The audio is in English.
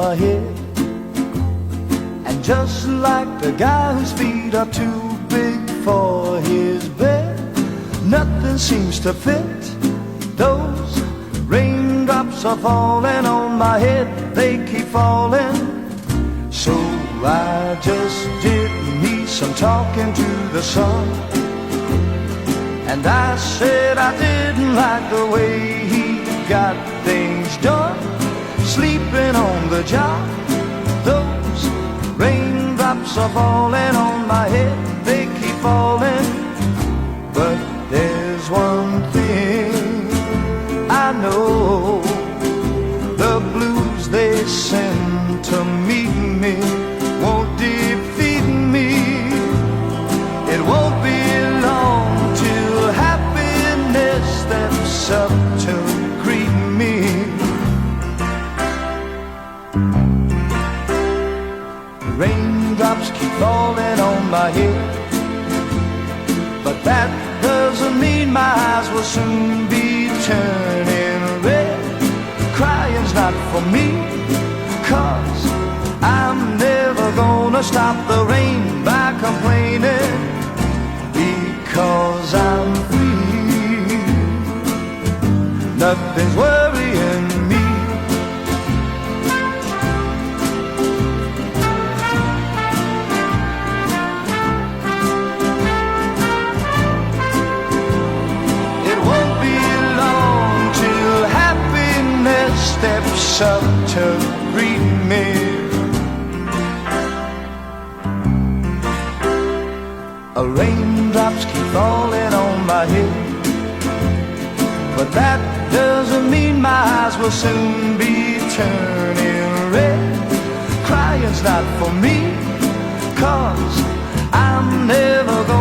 my head. And just like the guy whose feet are too big for his bed, nothing seems to fit. Those raindrops are falling on my head, they keep falling. So I just did me some talking to the sun, and I said I didn't like the way he got things done, sleeping on the job. Those raindrops are falling on my head, they keep falling. But there's one thing I know, the blues they send to meet me won't defeat me. It won't be long till happiness steps up to greet me. Raindrops keep falling on my head, but that doesn't mean my eyes will soon be turning red. Crying's not for me, 'cause I'm never gonna stop the rain by complaining, because I'm free. Nothing's worrying me. It won't be long till happiness steps up to greet me. Raindrops keep falling on my head, but that doesn't mean my eyes will soon be turning red. Crying's not for me, 'cause I'm never gonna